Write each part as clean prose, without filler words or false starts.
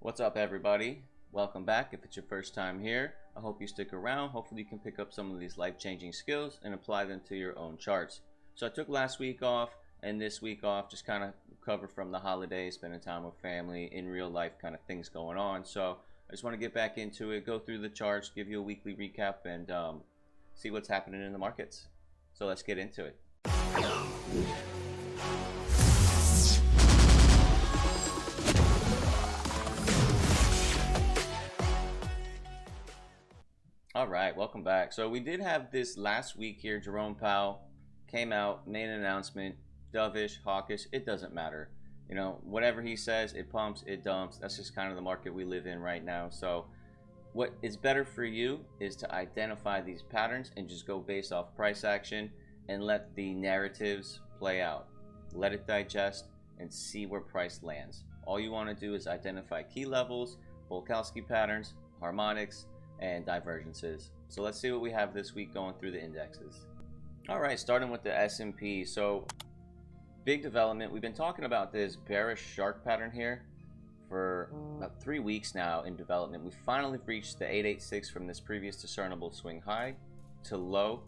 What's up, everybody? Welcome back. If it's your first time here, I hope you stick around. Hopefully you can pick up some of these life-changing skills and apply them to your own charts. So I took last week off and this week off, just kind of cover from the holidays, spending time with family, in real life kind of things going on. So I just want to get back into it, go through the charts, give you a weekly recap, and see what's happening in the markets. So let's get into it. All right, welcome back. So we did have this last week here. Jerome Powell came out, made an announcement, dovish, hawkish, it doesn't matter. You know, whatever he says, it pumps, it dumps. That's just kind of the market we live in right now. So what is better for you is to identify these patterns and just go based off price action and let the narratives play out. Let it digest and see where price lands. All you want to do is identify key levels, Bolkowski patterns, harmonics, and divergences. So let's see what we have this week going through the indexes. All right, starting with the S&P. So big development. We've been talking about this bearish shark pattern here for about 3 weeks now in development. We finally reached the 886 from this previous discernible swing high to low.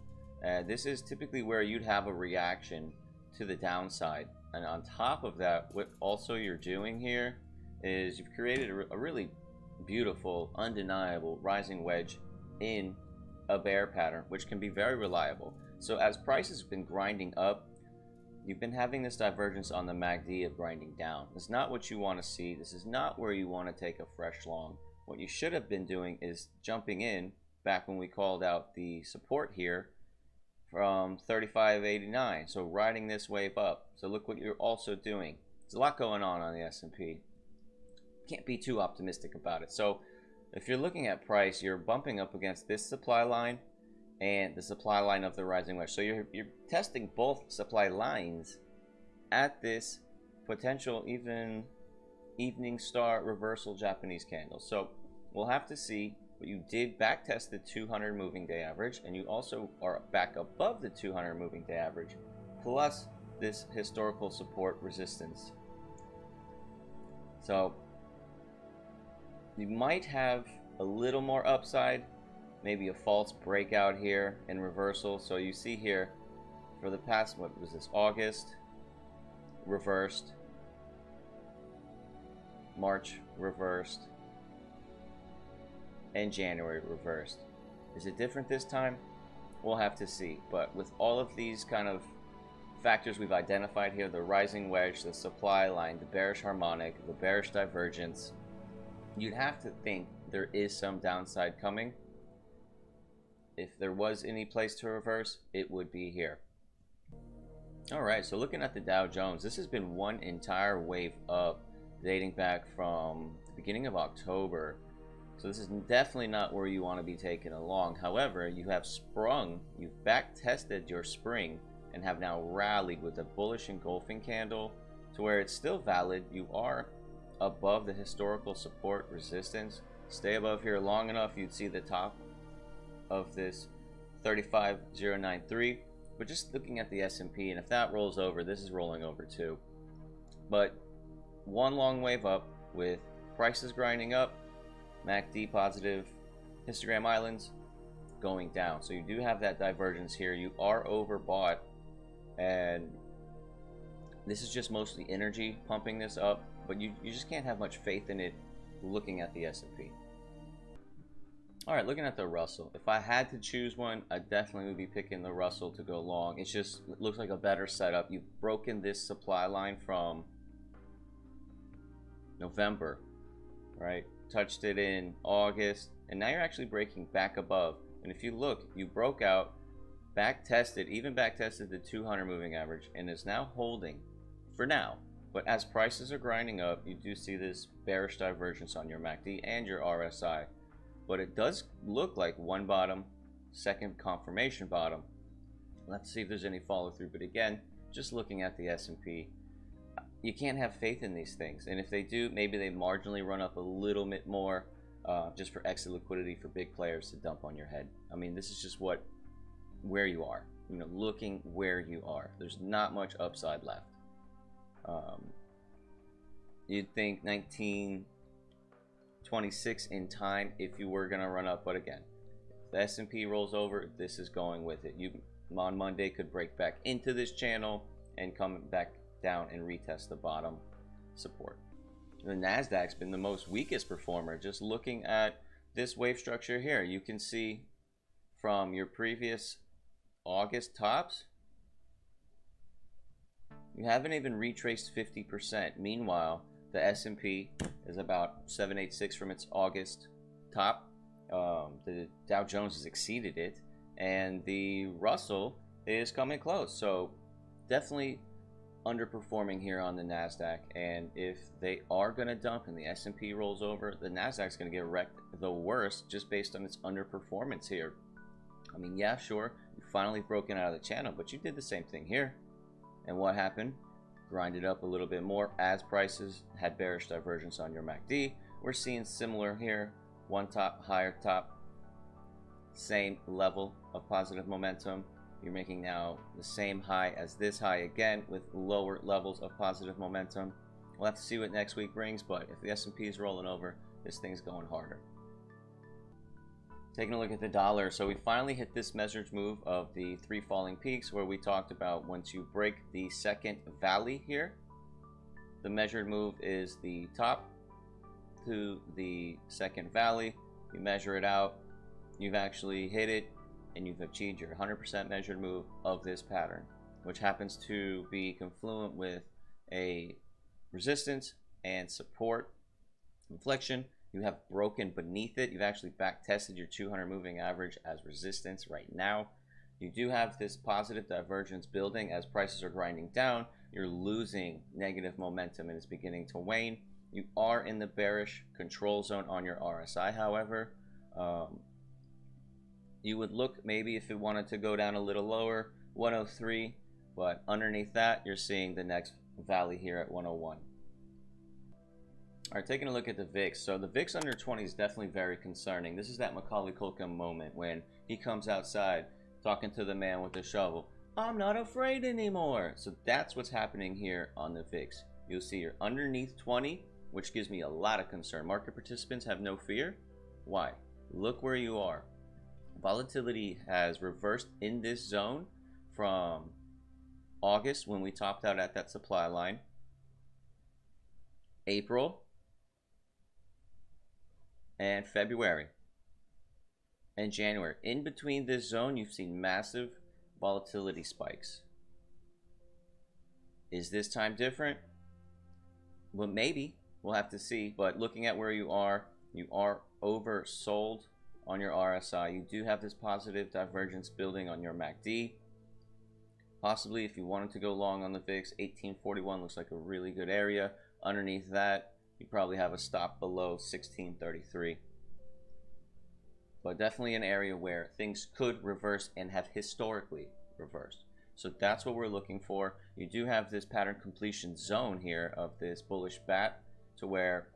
This is typically where you'd have a reaction to the downside. And on top of that, what also you're doing here is you've created a really beautiful, undeniable rising wedge in a bear pattern, which can be very reliable. So as prices have been grinding up, you've been having this divergence on the MACD of grinding down. It's not what you want to see. This is not where you want to take a fresh long. What you should have been doing is jumping in back when we called out the support here from 35.89. So riding this wave up. So look what you're also doing. There's a lot going on the S&P. Can't be too optimistic about it. So if you're looking at price, you're bumping up against this supply line and the supply line of the rising wedge. So you're testing both supply lines at this potential even evening star reversal Japanese candle. So we'll have to see. But you did back test the 200 moving day average, and you also are back above the 200 moving day average, plus this historical support resistance. So you might have a little more upside, maybe a false breakout here in reversal. So you see here for the past, what was this, August reversed, March reversed, and January reversed. Is it different this time? We'll have to see. But with all of these kind of factors we've identified here, the rising wedge, the supply line, the bearish harmonic, the bearish divergence, you'd have to think there is some downside coming. If there was any place to reverse, it would be here. All right, so looking at the Dow Jones, this has been one entire wave up dating back from the beginning of October. So this is definitely not where you want to be taken along. However, you have sprung, you've back tested your spring and have now rallied with a bullish engulfing candle to where it's still valid. You are above the historical support resistance. Stay above here long enough, you'd see the top of this 35.093. But just looking at the S&P, and if that rolls over, this is rolling over too. But one long wave up with prices grinding up, MACD positive, histogram islands going down. So you do have that divergence here. You are overbought, and this is just mostly energy pumping this up, but you just can't have much faith in it looking at the S&P. All right, looking at the Russell. If I had to choose one, I definitely would be picking the Russell to go long. It looks like a better setup. You've broken this supply line from November, right? Touched it in August, and now you're actually breaking back above. And if you look, you broke out, back tested, even back tested the 200 moving average, and is now holding for now. But as prices are grinding up, you do see this bearish divergence on your MACD and your RSI. But it does look like one bottom, second confirmation bottom. Let's see if there's any follow through. But again, just looking at the S&P, you can't have faith in these things. And if they do, maybe they marginally run up a little bit more just for exit liquidity for big players to dump on your head. I mean, this is just where you are. You know, looking where you are. There's not much upside left. You'd think 26 in time if you were going to run up. But again, if the S&P rolls over, this is going with it. You on Monday could break back into this channel and come back down and retest the bottom support. The Nasdaq's been the most weakest performer. Just looking at this wave structure here, you can see from your previous August tops, you haven't even retraced 50%. Meanwhile, the S&P is about 786 from its August top. The Dow Jones has exceeded it, and the Russell is coming close. So definitely underperforming here on the Nasdaq. And if they are going to dump and the S&P rolls over, the Nasdaq's going to get wrecked the worst just based on its underperformance here. I mean, yeah, sure, you finally broken out of the channel, but you did the same thing here. And what happened? Grinded up a little bit more as prices had bearish divergence on your MACD. We're seeing similar here. One top, higher top, same level of positive momentum. You're making now the same high as this high again with lower levels of positive momentum. We'll have to see what next week brings, but if the S&P is rolling over, this thing's going harder. Taking a look at the dollar, so we finally hit this measured move of the 3 falling peaks, where we talked about once you break the second valley here, the measured move is the top to the second valley. You measure it out, you've actually hit it, and you've achieved your 100% measured move of this pattern, which happens to be confluent with a resistance and support inflection. You have broken beneath it. You've actually back tested your 200 moving average as resistance right now. You do have this positive divergence building as prices are grinding down. You're losing negative momentum and it's beginning to wane. You are in the bearish control zone on your RSI, however. You would look maybe if it wanted to go down a little lower, 103, but underneath that, you're seeing the next valley here at 101. All right, taking a look at the VIX. So the VIX under 20 is definitely very concerning. This is that Macaulay Culkin moment when he comes outside talking to the man with the shovel. I'm not afraid anymore. So that's what's happening here on the VIX. You'll see you're underneath 20, which gives me a lot of concern. Market participants have no fear. Why? Look where you are. Volatility has reversed in this zone from August when we topped out at that supply line, April, and February and January. In between this zone, you've seen massive volatility spikes. Is this time different? Well, maybe. We'll have to see. But looking at where you are oversold on your RSI. You do have this positive divergence building on your MACD. Possibly, if you wanted to go long on the VIX, 1841 looks like a really good area. Underneath that, you probably have a stop below 1633. But definitely an area where things could reverse and have historically reversed. So that's what we're looking for. You do have this pattern completion zone here of this bullish bat, to where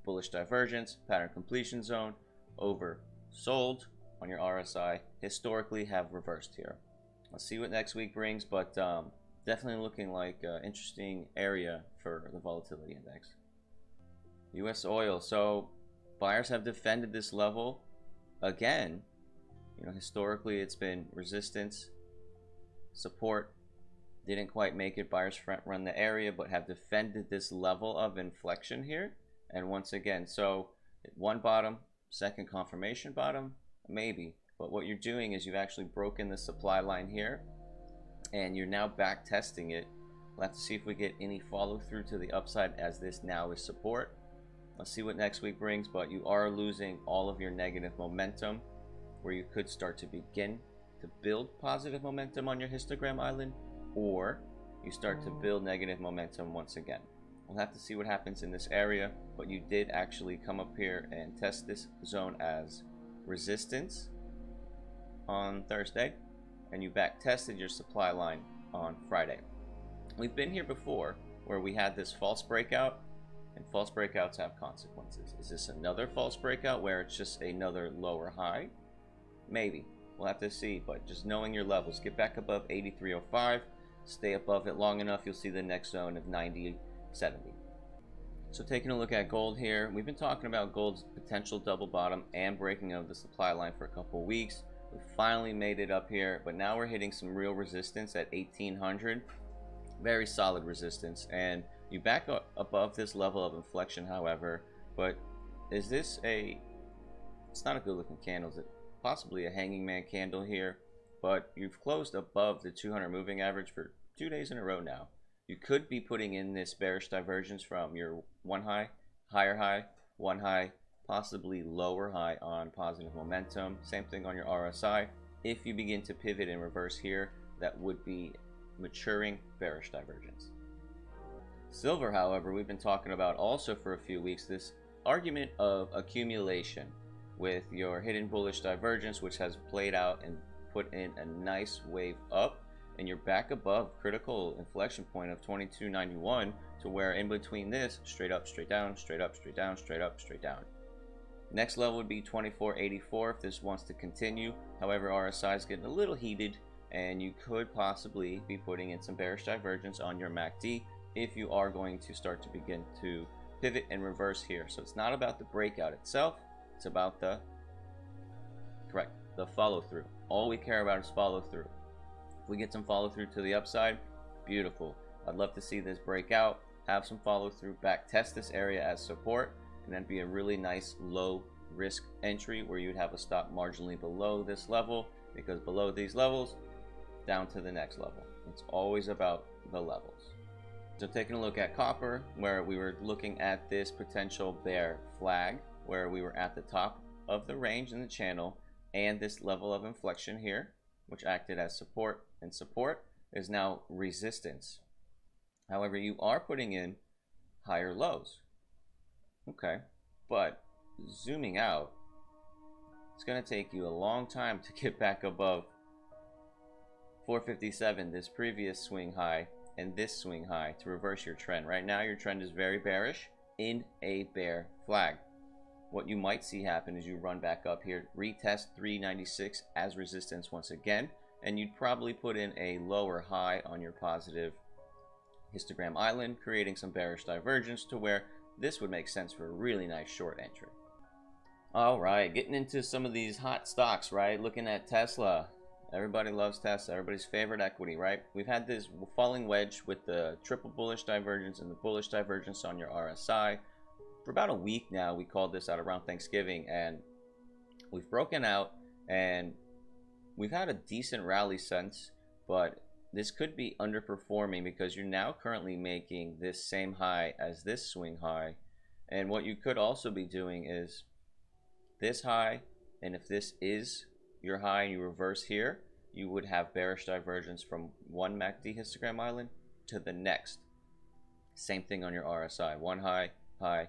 bullish divergence, pattern completion zone, oversold on your RSI, historically have reversed here. Let's see what next week brings, but definitely looking like an interesting area for the volatility index. US oil. So buyers have defended this level again. You know, historically it's been resistance, support, didn't quite make it. Buyers front run the area, but have defended this level of inflection here. And once again, so one bottom, second confirmation bottom, maybe. But what you're doing is you've actually broken the supply line here, and you're now back testing it. We'll have to see if we get any follow through to the upside, as this now is support. Let's see what next week brings, but you are losing all of your negative momentum, where you could start to begin to build positive momentum on your histogram island, or you start to build negative momentum once again. We'll have to see what happens in this area, but you did actually come up here and test this zone as resistance on Thursday, and you back tested your supply line on Friday. We've been here before where we had this false breakout, and false breakouts have consequences. Is this another false breakout where it's just another lower high? Maybe. We'll have to see, but just knowing your levels, get back above 83.05, stay above it long enough, you'll see the next zone of 90.70. So taking a look at gold here, we've been talking about gold's potential double bottom and breaking of the supply line for a couple of weeks. We finally made it up here, but now we're hitting some real resistance at 1800. Very solid resistance, and you back up above this level of inflection, however. But is this a, it's not a good looking candle, is it? Possibly a hanging man candle here, but you've closed above the 200 moving average for 2 days in a row now. You could be putting in this bearish divergence from your one high, higher high, one high, possibly lower high on positive momentum. Same thing on your RSI. If you begin to pivot in reverse here, that would be maturing bearish divergence. Silver, however, we've been talking about also for a few weeks, this argument of accumulation with your hidden bullish divergence, which has played out and put in a nice wave up, and you're back above critical inflection point of 2291, to where in between this, straight up, straight down, straight up, straight down, straight up, straight down. Next level would be 2484 if this wants to continue. However, RSI is getting a little heated, and you could possibly be putting in some bearish divergence on your MACD if you are going to start to begin to pivot and reverse here. So it's not about the breakout itself, it's about the follow through. All we care about is follow through. If we get some follow through to the upside, beautiful. I'd love to see this break out, have some follow through, back test this area as support, and then be a really nice low risk entry where you'd have a stop marginally below this level, because below these levels, down to the next level. It's always about the levels. So taking a look at copper, where we were looking at this potential bear flag, where we were at the top of the range in the channel, and this level of inflection here, which acted as support, and support is now resistance. However, you are putting in higher lows. Okay, but zooming out, it's going to take you a long time to get back above 457, this previous swing high, and this swing high to reverse your trend. Right now, your trend is very bearish in a bear flag. What you might see happen is you run back up here, retest 396 as resistance once again, and you'd probably put in a lower high on your positive histogram island, creating some bearish divergence to where this would make sense for a really nice short entry. All right, getting into some of these hot stocks, right? Looking at Tesla. Everybody loves Tesla, everybody's favorite equity, right? We've had this falling wedge with the triple bullish divergence and the bullish divergence on your RSI. For about a week now. We called this out around Thanksgiving, and we've broken out, and we've had a decent rally since, but this could be underperforming because you're now currently making this same high as this swing high. And what you could also be doing is this high, and if this is your high and you reverse here, you would have bearish divergence from one MACD histogram island to the next. Same thing on your RSI. One high, high,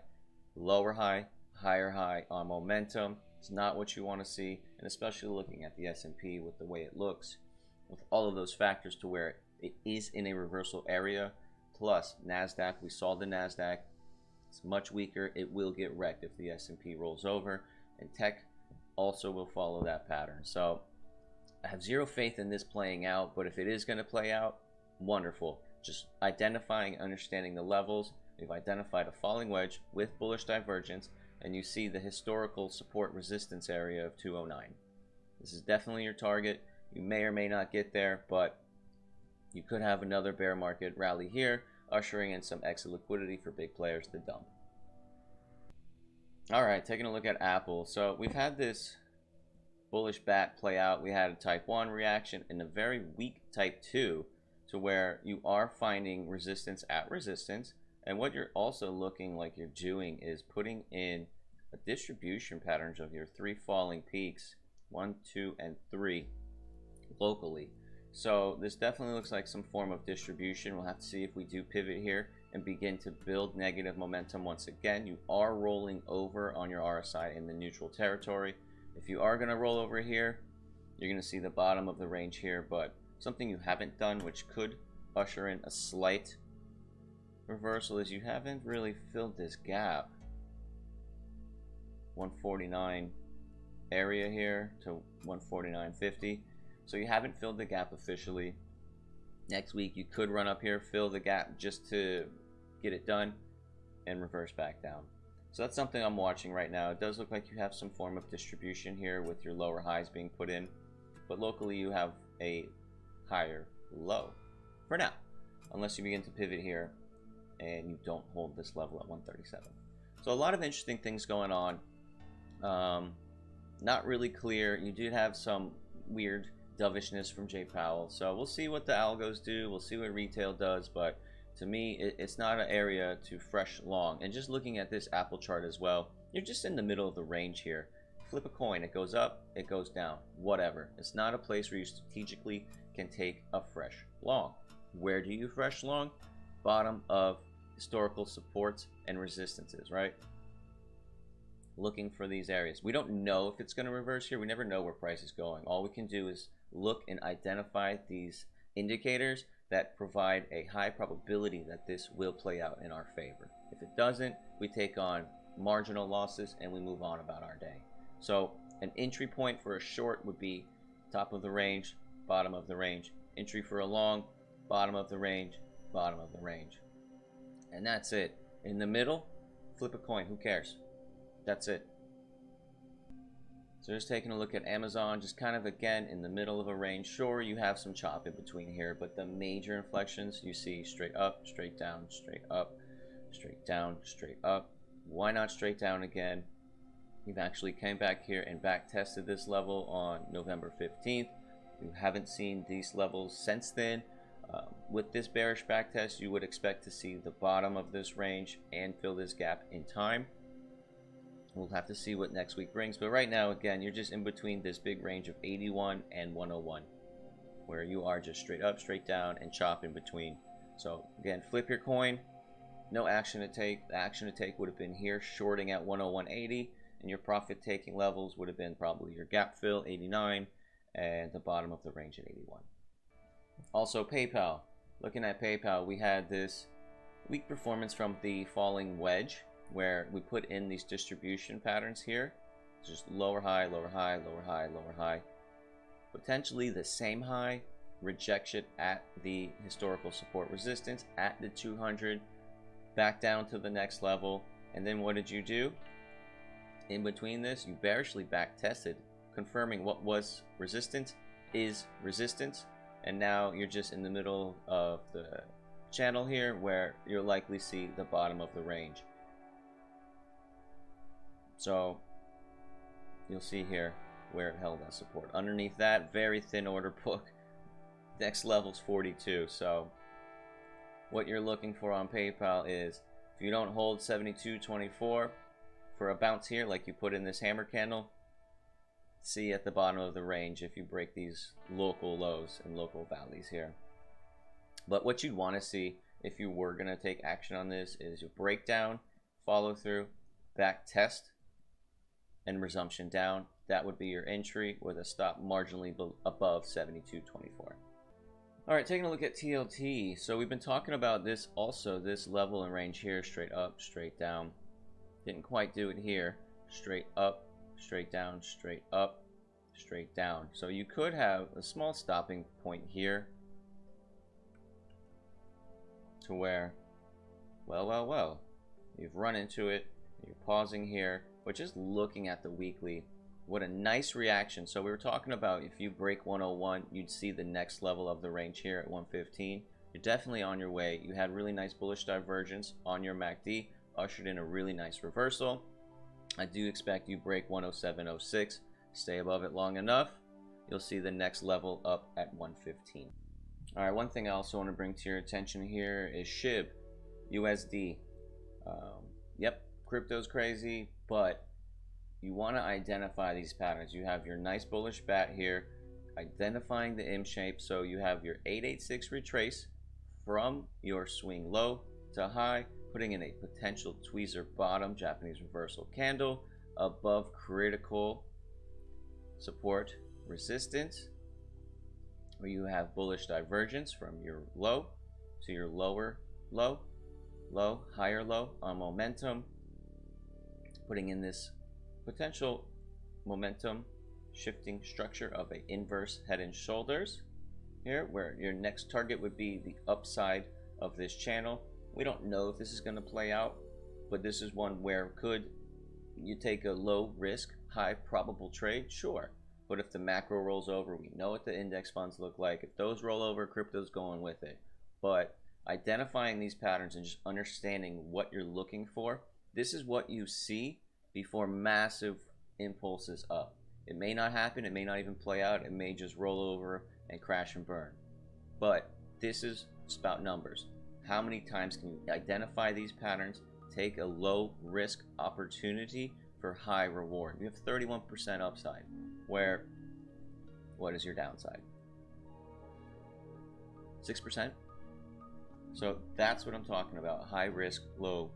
lower high, higher high on momentum. It's not what you want to see, and especially looking at the S&P with the way it looks, with all of those factors to where it is in a reversal area. Plus Nasdaq, we saw the Nasdaq, it's much weaker. It will get wrecked if the S&P rolls over, and tech also will follow that pattern. So I have zero faith in this playing out, but if it is going to play out, wonderful. Just identifying and understanding the levels. We've identified a falling wedge with bullish divergence, and you see the historical support resistance area of 209. This is definitely your target. You may or may not get there, but you could have another bear market rally here, ushering in some exit liquidity for big players to dump. All right, taking a look at Apple. So we've had this bullish bat play out. We had a type 1 reaction and a very weak type 2, to where you are finding resistance at resistance. And what you're also looking like you're doing is putting in a distribution patterns of your 3 falling peaks, 1, 2, and 3 locally. So this definitely looks like some form of distribution. We'll have to see if we do pivot here and begin to build negative momentum once again. You are rolling over on your RSI in the neutral territory. If you are going to roll over here, you're going to see the bottom of the range here, but something you haven't done, which could usher in a slight reversal, is you haven't really filled this gap. 149 area here to 149.50. So you haven't filled the gap officially. Next week you could run up here, fill the gap just to get it done, and reverse back down. So that's something I'm watching right now. It does look like you have some form of distribution here with your lower highs being put in, but locally you have a higher low for now, unless you begin to pivot here and you don't hold this level at 137. So a lot of interesting things going on. Not really clear. You did have some weird dovishness from Jay Powell, so we'll see what the algos do, we'll see what retail does, but to me it's not an area to fresh long. And just looking at this Apple chart as well, you're just in the middle of the range here. Flip a coin, it goes up, it goes down, whatever. It's not a place where you strategically can take a fresh long. Where do you fresh long? Bottom of historical supports and resistances, right? Looking for these areas. We don't know if it's going to reverse here. We never know where price is going. All we can do is look and identify these indicators that provide a high probability that this will play out in our favor. If it doesn't, we take on marginal losses and we move on about our day. So an entry point for a short would be top of the range, bottom of the range. Entry for a long, bottom of the range, bottom of the range. And that's it. In the middle, flip a coin. Who cares? That's it. So just taking a look at Amazon, just kind of again in the middle of a range. Sure, you have some chop in between here, but the major inflections you see straight up, straight down, straight up, straight down, straight up. Why not straight down again? We've actually came back here and back tested this level on November 15th. You haven't seen these levels since then. With this bearish back test, you would expect to see the bottom of this range and fill this gap in time. We'll have to see what next week brings, but right now, again, you're just in between this big range of 81 and 101, where you are just straight up, straight down, and chop in between. So again, flip your coin. No action to take. The action to take would have been here, shorting at 101.80, and your profit taking levels would have been probably your gap fill 89 and the bottom of the range at 81. Also PayPal. Looking at PayPal, we had this weak performance from the falling wedge, where we put in these distribution patterns here. Just lower high, lower high, lower high, lower high. Potentially the same high, rejection at the historical support resistance at the 200, back down to the next level. And then what did you do? In between this, you bearishly back tested, confirming what was resistance is resistance. And now you're just in the middle of the channel here, where you'll likely see the bottom of the range. So you'll see here where it held that support. Underneath that, very thin order book. Next level's 42. So what you're looking for on PayPal is, if you don't hold 72.24 for a bounce here, like you put in this hammer candle, see at the bottom of the range if you break these local lows and local valleys here. But what you'd want to see if you were going to take action on this is your breakdown, follow through, back test, and resumption down. That would be your entry with a stop marginally above 72.24. All right, taking a look at TLT. So we've been talking about this also, this level and range here, straight up, straight down. Didn't quite do it here. Straight up, straight down, straight up, straight down. So you could have a small stopping point here to where, well, you've run into it, you're pausing here, but just looking at the weekly, what a nice reaction. So we were talking about if you break 101, you'd see the next level of the range here at 115. You're definitely on your way. You had really nice bullish divergence on your MACD, ushered in a really nice reversal. I do expect you break 107.06, stay above it long enough, you'll see the next level up at 115. All right, one thing I also want to bring to your attention here is SHIB, USD. Yep, crypto's crazy, but you want to identify these patterns. You have your nice bullish bat here, identifying the M shape. So you have your 886 retrace from your swing low to high, putting in a potential tweezer bottom, Japanese reversal candle above critical support resistance, where you have bullish divergence from your low to your lower low, low, higher low on momentum, putting in this potential momentum shifting structure of an inverse head and shoulders here, where your next target would be the upside of this channel. We don't know if this is going to play out. but this is one where could you take a low risk, high probable trade? Sure. But if the macro rolls over, we know what the index funds look like. If those roll over, crypto's going with it. But identifying these patterns and just understanding what you're looking for, this is what you see before massive impulses up. It may not happen, it may not even play out, it may just roll over and crash and burn. But this is about numbers. How many times can you identify these patterns, take a low risk opportunity for high reward? You have 31% upside, where what is your downside? 6%? So that's what I'm talking about. High risk, low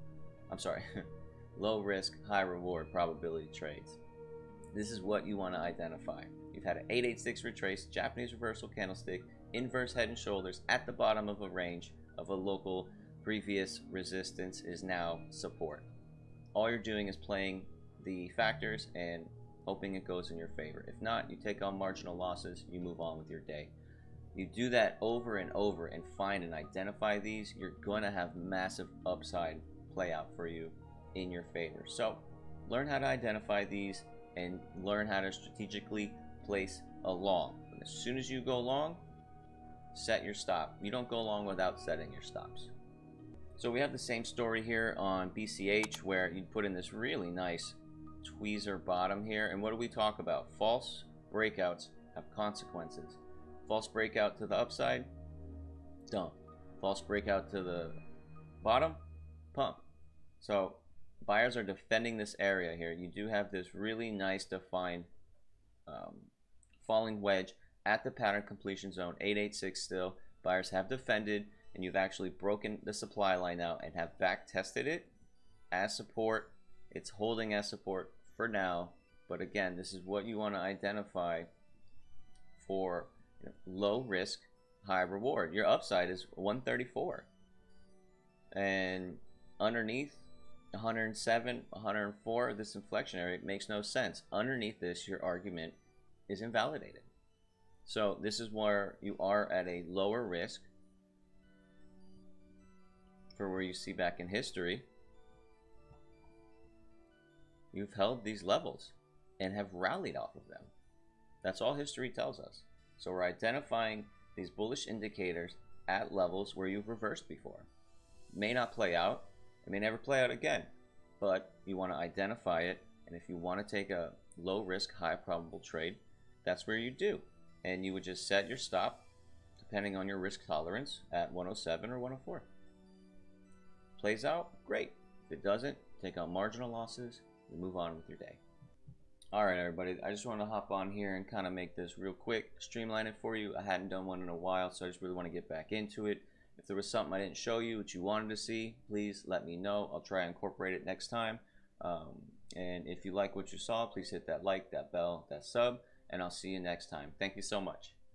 risk, high reward probability trades. This is what you want to identify. You've had an 886 retrace, Japanese reversal candlestick, inverse head and shoulders at the bottom of a range of a local previous resistance is now support. All you're doing is playing the factors and hoping it goes in your favor. If not, you take on marginal losses, you move on with your day. You do that over and over and find and identify these, you're going to have massive upside play out for you in your favor. So learn how to identify these and learn how to strategically place a long. As soon as you go long, set your stop. You don't go long without setting your stops. So we have the same story here on BCH, where you put in this really nice tweezer bottom here. And what do we talk about? False breakouts have consequences. False breakout to the upside, dump. False breakout to the bottom, pump. So buyers are defending this area here. You do have this really nice defined falling wedge at the pattern completion zone, 886 still. Buyers have defended, and you've actually broken the supply line out and have back tested it as support. It's holding as support for now, but again, this is what you want to identify for low risk, high reward. Your upside is 134, and underneath 107, 104, this inflection area makes no sense. Underneath this, your argument is invalidated. So this is where you are at a lower risk for where you see back in history. You've held these levels and have rallied off of them. That's all history tells us. So we're identifying these bullish indicators at levels where you've reversed before. May not play out. It may never play out again. But you want to identify it. And if you want to take a low risk, high probable trade, that's where you do. And you would just set your stop, depending on your risk tolerance, at 107 or 104. Plays out, great. If it doesn't, take out marginal losses and move on with your day. Alright everybody, I just want to hop on here and kind of make this real quick, streamline it for you. I hadn't done one in a while, so I just really want to get back into it. If there was something I didn't show you, which you wanted to see, please let me know. I'll try and incorporate it next time. And if you like what you saw, please hit that like, that bell, that sub, and I'll see you next time. Thank you so much.